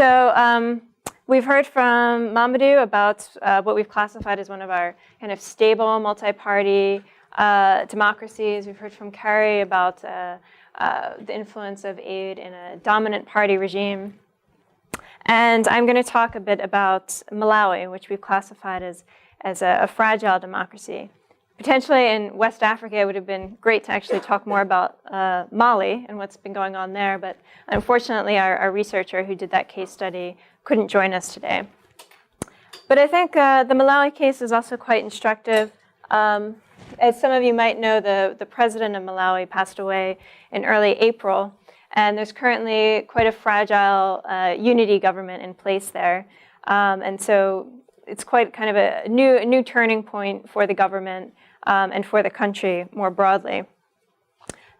So we've heard from Mamadou about what we've classified as one of our kind of stable multi-party democracies. We've heard from Carrie about the influence of aid in a dominant party regime. And I'm going to talk a bit about Malawi, which we've classified as a fragile democracy. Potentially in West Africa, it would have been great to actually talk more about Mali and what's been going on there. But unfortunately, our researcher who did that case study couldn't join us today. But I think the Malawi case is also quite instructive. As some of you might know, the president of Malawi passed away in early April. And there's currently quite a fragile unity government in place there. And so it's quite kind of a new turning point for the government and for the country more broadly.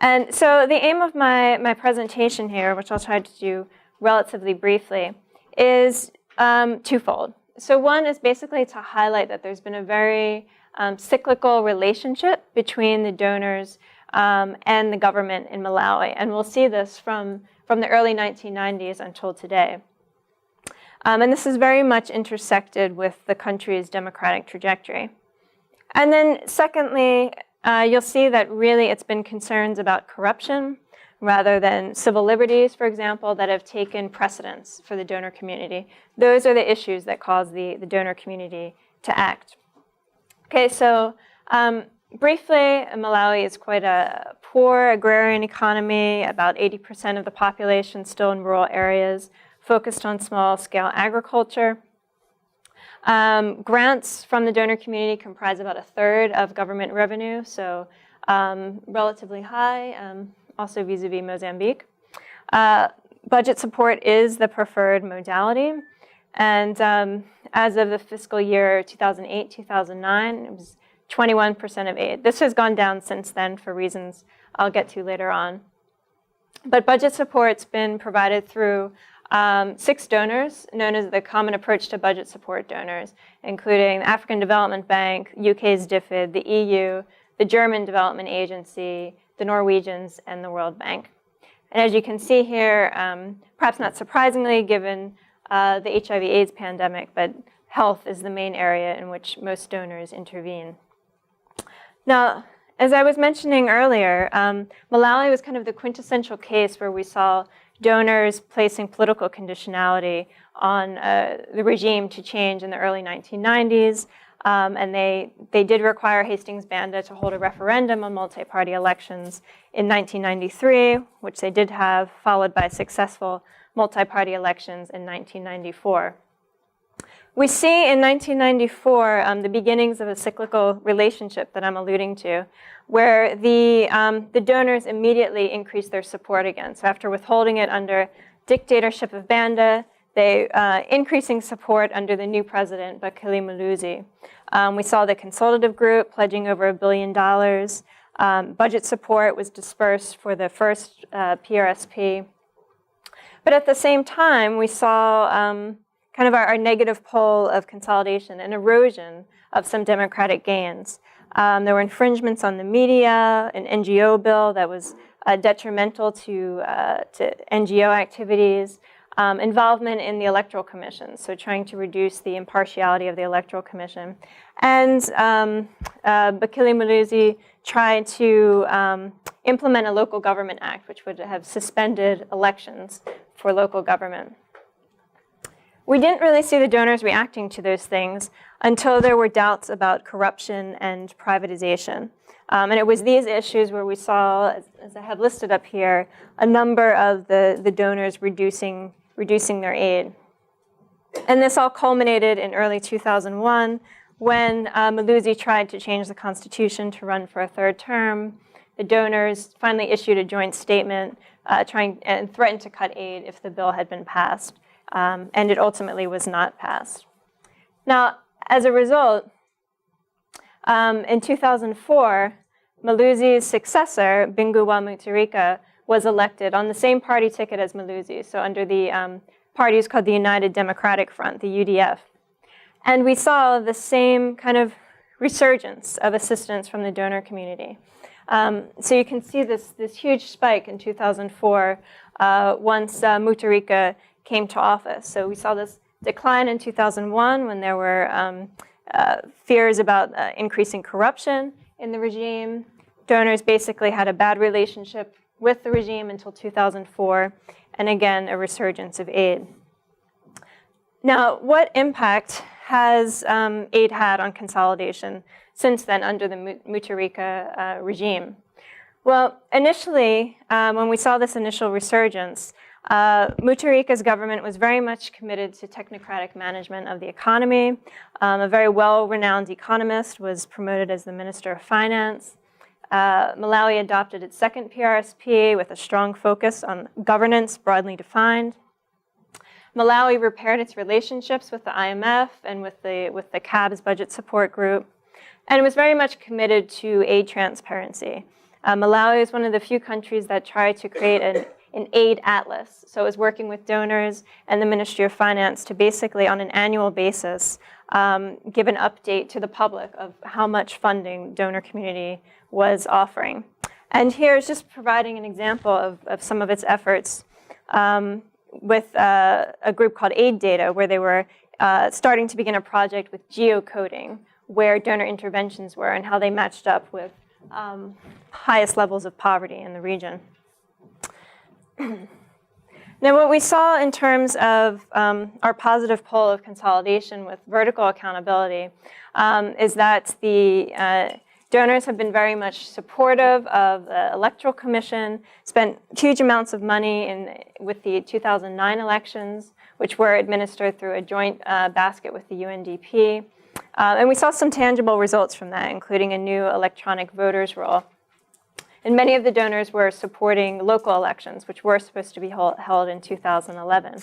And so the aim of my presentation here, which I'll try to do relatively briefly, is twofold. So one is basically to highlight that there's been a very cyclical relationship between the donors and the government in Malawi. And we'll see this from the early 1990s until today. And this is very much intersected with the country's democratic trajectory. And then secondly, you'll see that really it's been concerns about corruption rather than civil liberties, for example, that have taken precedence for the donor community. Those are the issues that cause the donor community to act. Okay, so briefly, Malawi is quite a poor agrarian economy, about 80% of the population still in rural areas, focused on small-scale agriculture. Grants from the donor community comprise about a third of government revenue, so relatively high, also vis-a-vis Mozambique. Budget support is the preferred modality, and as of the fiscal year 2008-2009, it was 21% of aid. This has gone down since then for reasons I'll get to later on. But budget support's been provided through 6 donors, known as the Common Approach to Budget Support donors, including the African Development Bank, UK's DFID, the EU, the German Development Agency, the Norwegians, and the World Bank. And as you can see here, perhaps not surprisingly given the HIV/AIDS pandemic, but health is the main area in which most donors intervene. Now, as I was mentioning earlier, Malawi was kind of the quintessential case where we saw donors placing political conditionality on the regime to change in the early 1990s. And they did require Hastings-Banda to hold a referendum on multi-party elections in 1993, which they did have, followed by successful multi-party elections in 1994. We see in 1994 the beginnings of a cyclical relationship that I'm alluding to, where the donors immediately increased their support again. So after withholding it under dictatorship of Banda, they increasing support under the new president, Bakili Muluzi. We saw the consultative group pledging over $1 billion. Budget support was dispersed for the first PRSP. But at the same time, we saw kind of our negative pole of consolidation and erosion of some democratic gains. There were infringements on the media, an NGO bill that was detrimental to NGO activities, involvement in the Electoral Commission, so trying to reduce the impartiality of the Electoral Commission. And Bakili Muluzi tried to implement a local government act, which would have suspended elections for local government. We didn't really see the donors reacting to those things until there were doubts about corruption and privatization. And it was these issues where we saw, as I have listed up here, a number of the donors reducing their aid. And this all culminated in early 2001 when Muluzi tried to change the constitution to run for a third term. The donors finally issued a joint statement trying and threatened to cut aid if the bill had been passed. And it ultimately was not passed. Now, as a result, in 2004, Muluzi's successor, Binguwa Mutharika, was elected on the same party ticket as Muluzi, so under the party called the United Democratic Front, the UDF. And we saw the same kind of resurgence of assistance from the donor community. So you can see this huge spike in 2004 once Mutharika came to office. So we saw this decline in 2001 when there were fears about increasing corruption in the regime. Donors basically had a bad relationship with the regime until 2004, and again, a resurgence of aid. Now, what impact has aid had on consolidation since then under the Mutharika regime? Well, initially, when we saw this initial resurgence, Mutharika's government was very much committed to technocratic management of the economy. A very well-renowned economist was promoted as the Minister of Finance. Malawi adopted its second PRSP with a strong focus on governance broadly defined. Malawi repaired its relationships with the IMF and with the CAB's budget support group, and it was very much committed to aid transparency. Malawi is one of the few countries that tried to create an aid atlas. So it was working with donors and the Ministry of Finance to basically, on an annual basis, give an update to the public of how much funding donor community was offering. And here is just providing an example of some of its efforts with a group called Aid Data, where they were starting to begin a project with geocoding, where donor interventions were and how they matched up with highest levels of poverty in the region. Now, what we saw in terms of our positive pole of consolidation with vertical accountability is that the donors have been very much supportive of the Electoral Commission, spent huge amounts of money with the 2009 elections, which were administered through a joint basket with the UNDP. And we saw some tangible results from that, including a new electronic voters roll. And many of the donors were supporting local elections, which were supposed to be held in 2011.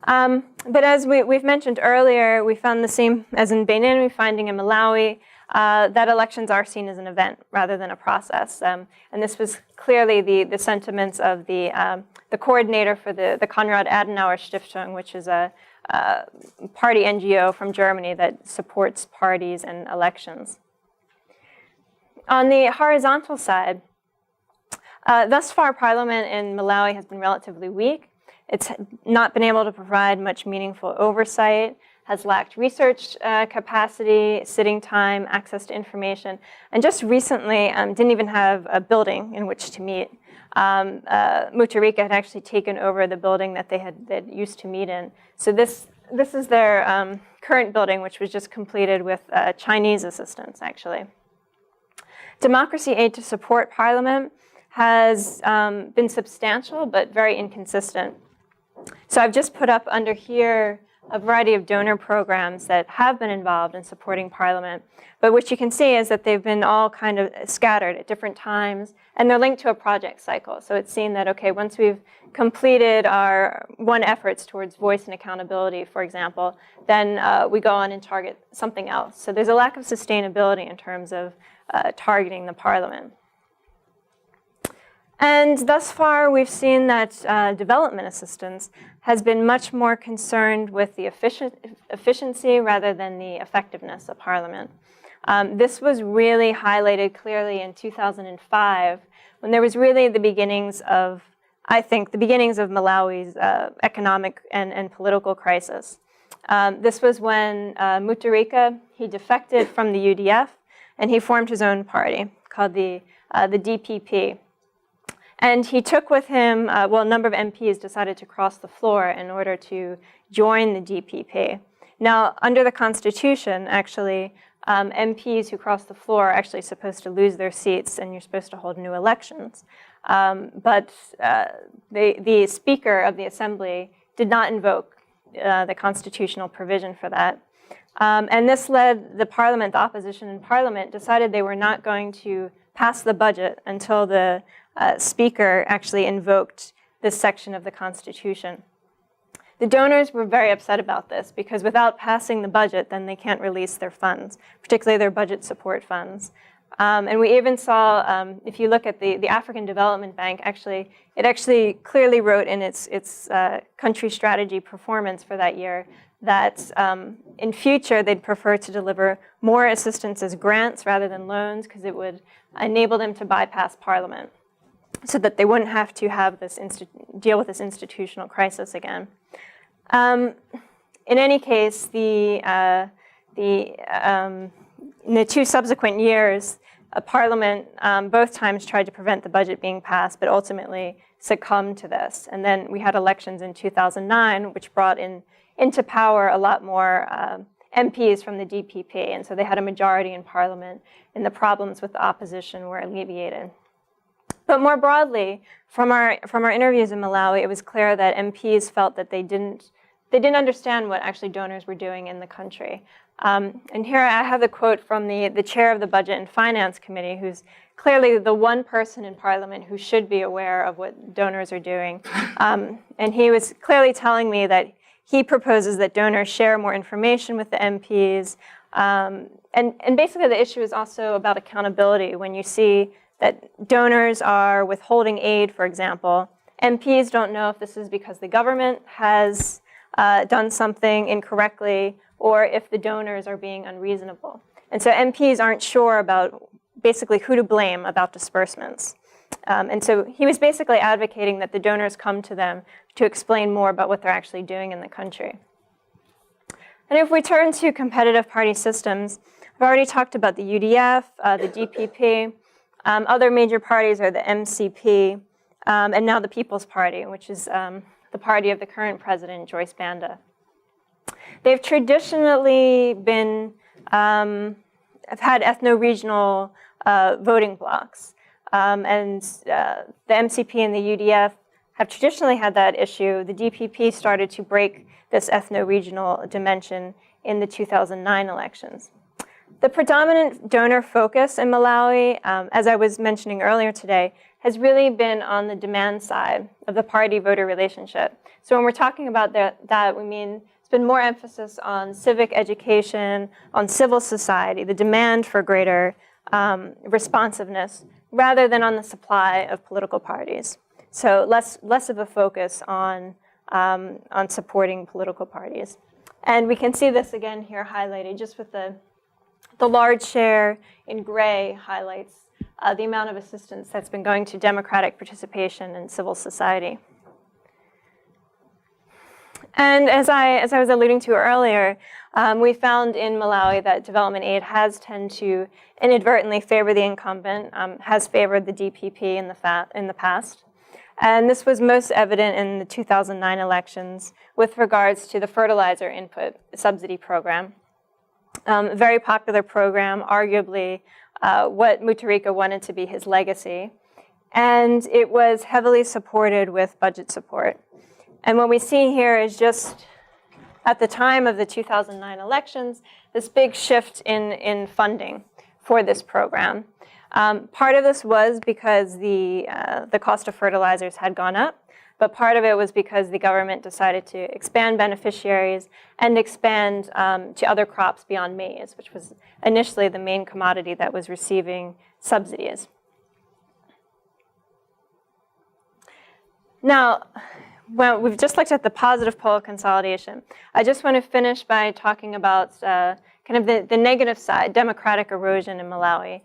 But as we've mentioned earlier, we found the same as in Benin, we're finding in Malawi, that elections are seen as an event rather than a process. And this was clearly the sentiments of the coordinator for the Konrad Adenauer Stiftung, which is a party NGO from Germany that supports parties and elections. On the horizontal side, thus far, Parliament in Malawi has been relatively weak. It's not been able to provide much meaningful oversight, has lacked research capacity, sitting time, access to information, and just recently didn't even have a building in which to meet. Mutharika had actually taken over the building that they used to meet in. So this is their current building, which was just completed with Chinese assistance, actually. Democracy aid to support Parliament has been substantial, but very inconsistent. So I've just put up under here a variety of donor programs that have been involved in supporting Parliament. But what you can see is that they've been all kind of scattered at different times, and they're linked to a project cycle. So it's seen that, okay, once we've completed our efforts towards voice and accountability, for example, then we go on and target something else. So there's a lack of sustainability in terms of targeting the Parliament. And thus far, we've seen that development assistance has been much more concerned with the efficiency rather than the effectiveness of Parliament. This was really highlighted clearly in 2005, when there was really the beginnings of, I think, the beginnings of Malawi's economic and political crisis. This was when Mutharika, he defected from the UDF, and he formed his own party called the DPP. And he took with him, a number of MPs decided to cross the floor in order to join the DPP. Now, under the Constitution, actually, MPs who cross the floor are actually supposed to lose their seats, and you're supposed to hold new elections. But the Speaker of the Assembly did not invoke the constitutional provision for that. And this led the Parliament, the opposition in Parliament, decided they were not going to pass the budget until the Speaker actually invoked this section of the Constitution. The donors were very upset about this because without passing the budget, then they can't release their funds, particularly their budget support funds. And we even saw, if you look at the African Development Bank, it actually clearly wrote in its country strategy performance for that year that in future they'd prefer to deliver more assistance as grants rather than loans because it would enable them to bypass Parliament. so that they wouldn't have to have this deal with this institutional crisis again. In any case, in the 2 subsequent years, Parliament both times tried to prevent the budget being passed, but ultimately succumbed to this. And then we had elections in 2009, which brought into power a lot more MPs from the DPP, and so they had a majority in Parliament, and the problems with the opposition were alleviated. But more broadly, from our interviews in Malawi, it was clear that MPs felt that they didn't understand what actually donors were doing in the country. And here I have the quote from the chair of the Budget and Finance Committee, who's clearly the one person in Parliament who should be aware of what donors are doing. And he was clearly telling me that he proposes that donors share more information with the MPs. And basically the issue is also about accountability. When you see that donors are withholding aid, for example, MPs don't know if this is because the government has done something incorrectly or if the donors are being unreasonable. And so MPs aren't sure about basically who to blame about disbursements. And so he was basically advocating that the donors come to them to explain more about what they're actually doing in the country. And if we turn to competitive party systems, I've already talked about the UDF, the DPP. Other major parties are the MCP, and now the People's Party, which is the party of the current president, Joyce Banda. They've traditionally have had ethno-regional voting blocs. And the MCP and the UDF have traditionally had that issue. The DPP started to break this ethno-regional dimension in the 2009 elections. The predominant donor focus in Malawi, as I was mentioning earlier today, has really been on the demand side of the party-voter relationship. So when we're talking about that, we mean it's been more emphasis on civic education, on civil society, the demand for greater responsiveness, rather than on the supply of political parties. So less of a focus on supporting political parties. And we can see this again here highlighted just with the large share in gray highlights the amount of assistance that's been going to democratic participation in civil society. And as I was alluding to earlier, we found in Malawi that development aid has tended to inadvertently favor the incumbent, has favored the DPP in the past. And this was most evident in the 2009 elections with regards to the fertilizer input subsidy program. A very popular program, arguably what Mutharika wanted to be his legacy. And it was heavily supported with budget support. And what we see here is just at the time of the 2009 elections, this big shift in funding for this program. Part of this was because the cost of fertilizers had gone up, but part of it was because the government decided to expand beneficiaries and expand to other crops beyond maize, which was initially the main commodity that was receiving subsidies. Now, well, we've just looked at the positive pole of consolidation. I just want to finish by talking about kind of the negative side, democratic erosion in Malawi,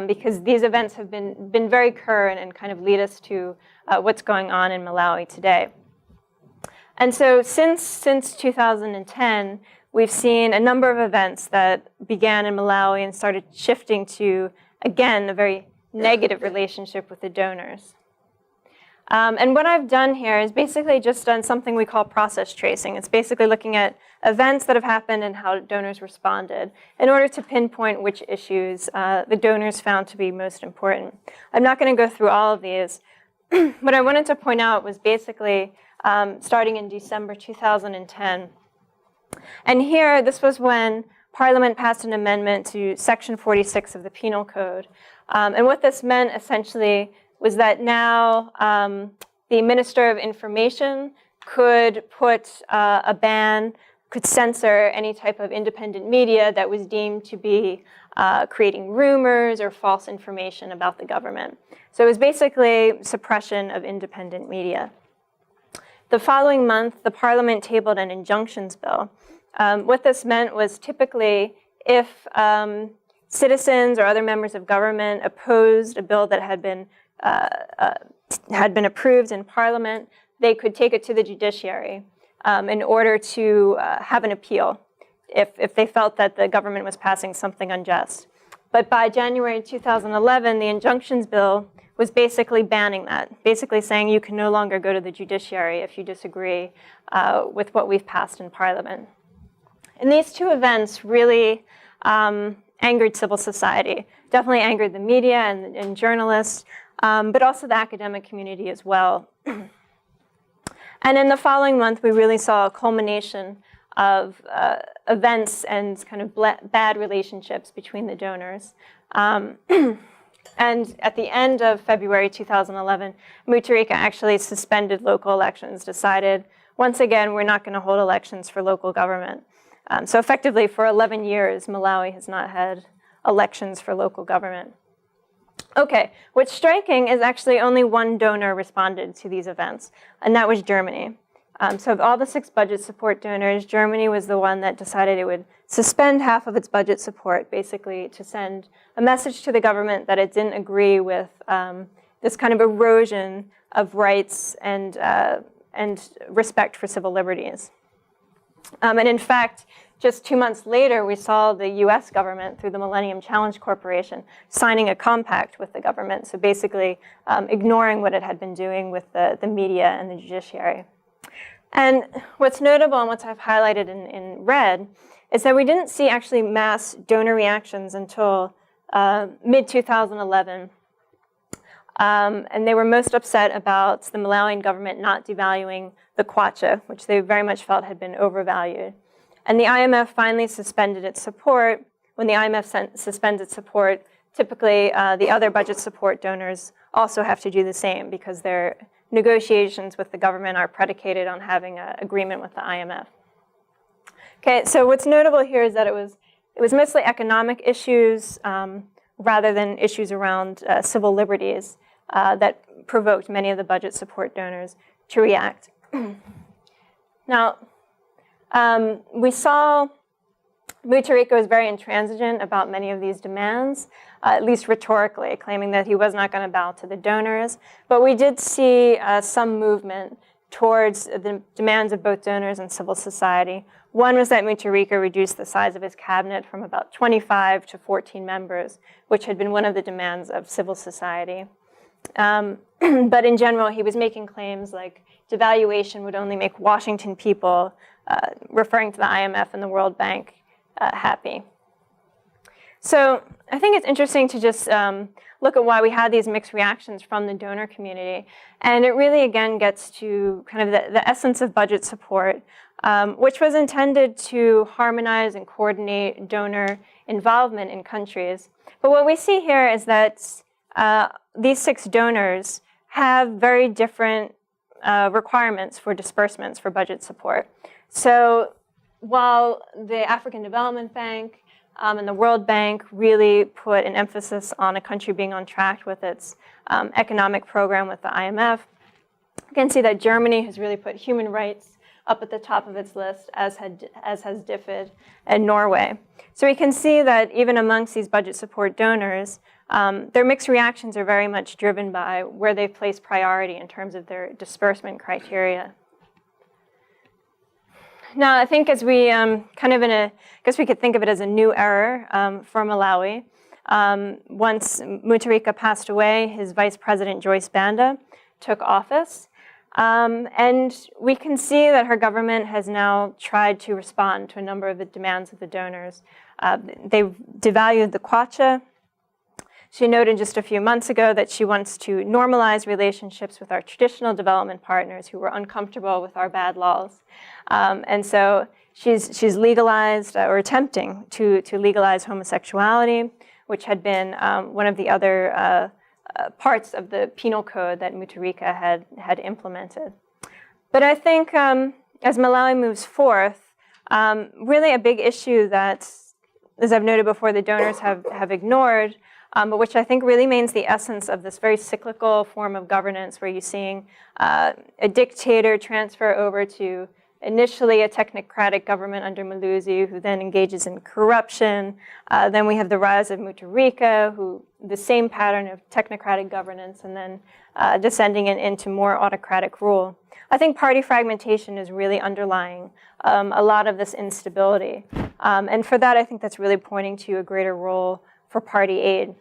because these events have been very current and kind of lead us to what's going on in Malawi today. And so since 2010, we've seen a number of events that began in Malawi and started shifting to, again, a very negative relationship with the donors. And what I've done here is basically just done something we call process tracing. It's basically looking at events that have happened and how donors responded in order to pinpoint which issues the donors found to be most important. I'm not going to go through all of these. What I wanted to point out was basically starting in December 2010. And here, this was when Parliament passed an amendment to Section 46 of the Penal Code. And what this meant essentially was that now the Minister of Information could put a ban, could censor any type of independent media that was deemed to be creating rumors or false information about the government. So it was basically suppression of independent media. The following month, the Parliament tabled an Injunctions Bill. What this meant was typically if citizens or other members of government opposed a bill that had been had been approved in Parliament, they could take it to the judiciary in order to have an appeal if they felt that the government was passing something unjust. But by January 2011, the Injunctions Bill was basically banning that, basically saying you can no longer go to the judiciary if you disagree with what we've passed in Parliament. And these two events really angered civil society, definitely angered the media and journalists, but also the academic community as well. And in the following month, we really saw a culmination of events and kind of bad relationships between the donors. And at the end of February 2011, Mutharika actually suspended local elections, decided, once again, we're not going to hold elections for local government. So effectively, for 11 years, Malawi has not had elections for local government. Okay, what's striking is actually only one donor responded to these events, and that was Germany. So of all the 6 budget support donors, Germany was the one that decided it would suspend half of its budget support, basically to send a message to the government that it didn't agree with this kind of erosion of rights and respect for civil liberties. And in fact, just 2 months later, we saw the US government, through the Millennium Challenge Corporation, signing a compact with the government, so basically ignoring what it had been doing with the media and the judiciary. And what's notable, and what I've highlighted in red, is that we didn't see actually mass donor reactions until mid-2011. And they were most upset about the Malawian government not devaluing the kwacha, which they very much felt had been overvalued. And the IMF finally suspended its support. When the IMF suspends its support, typically the other budget support donors also have to do the same because their negotiations with the government are predicated on having an agreement with the IMF. Okay, so what's notable here is that it was mostly economic issues rather than issues around civil liberties that provoked many of the budget support donors to react. Now, we saw Mutharika was very intransigent about many of these demands, at least rhetorically, claiming that he was not going to bow to the donors. But we did see some movement towards the demands of both donors and civil society. One was that Mutharika reduced the size of his cabinet from about 25 to 14 members, which had been one of the demands of civil society. But in general, he was making claims like devaluation would only make Washington people, referring to the IMF and the World Bank, happy. So I think it's interesting to just look at why we had these mixed reactions from the donor community. And it really, again, gets to kind of the essence of budget support, which was intended to harmonize and coordinate donor involvement in countries. But what we see here is that these 6 donors have very different requirements for disbursements for budget support. So while the African Development Bank and the World Bank really put an emphasis on a country being on track with its economic program with the IMF, you can see that Germany has really put human rights up at the top of its list, as has DFID and Norway. So we can see that even amongst these budget support donors, their mixed reactions are very much driven by where they place priority in terms of their disbursement criteria. Now, I think as we I guess we could think of it as a new era for Malawi. Once Mutharika passed away, his vice president, Joyce Banda, took office. And we can see that her government has now tried to respond to a number of the demands of the donors. They devalued the kwacha. She noted just a few months ago that she wants to normalize relationships with our traditional development partners who were uncomfortable with our bad laws. And so she's legalized or attempting to legalize homosexuality, which had been one of the other parts of the penal code that Mutharika had implemented. But I think as Malawi moves forth, really a big issue that, as I've noted before, the donors have ignored, but which I think really remains the essence of this very cyclical form of governance where you're seeing a dictator transfer over to initially a technocratic government under Malusi, who then engages in corruption. Then we have the rise of Mutharika, who the same pattern of technocratic governance, and then descending into more autocratic rule. I think party fragmentation is really underlying a lot of this instability. And for that, I think that's really pointing to a greater role for party aid.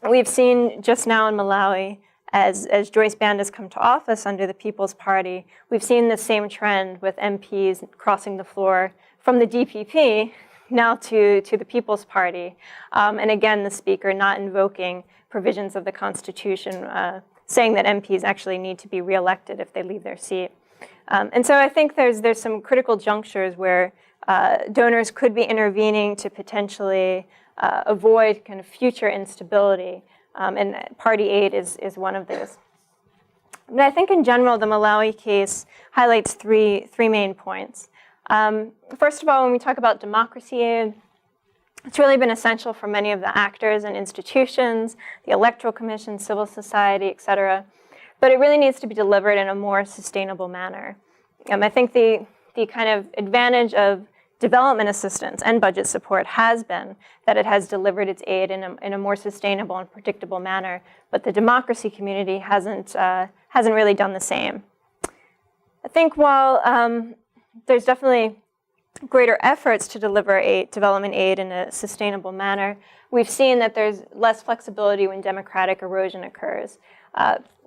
We've seen just now in Malawi, as Joyce Band has come to office under the People's Party, we've seen the same trend with MPs crossing the floor from the DPP now to the People's Party. And again, the speaker not invoking provisions of the Constitution, saying that MPs actually need to be reelected if they leave their seat. And so I think there's some critical junctures where donors could be intervening to potentially avoid kind of future instability, and party aid is one of those. And I think in general, the Malawi case highlights three main points. First of all, when we talk about democracy aid, it's really been essential for many of the actors and institutions, the Electoral Commission, civil society, et cetera. But it really needs to be delivered in a more sustainable manner. I think the kind of advantage of development assistance and budget support has been that it has delivered its aid in a more sustainable and predictable manner, but the democracy community hasn't really done the same. I think while there's definitely greater efforts to deliver development aid in a sustainable manner, we've seen that there's less flexibility when democratic erosion occurs,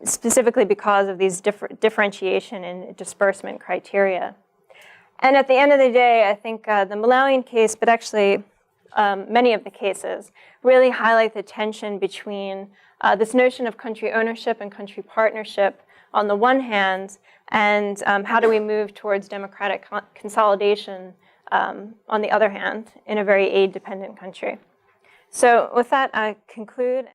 specifically because of these differentiation and disbursement criteria. And at the end of the day, I think the Malawian case, but actually many of the cases, really highlight the tension between this notion of country ownership and country partnership on the one hand, and how do we move towards democratic consolidation on the other hand in a very aid-dependent country. So with that, I conclude.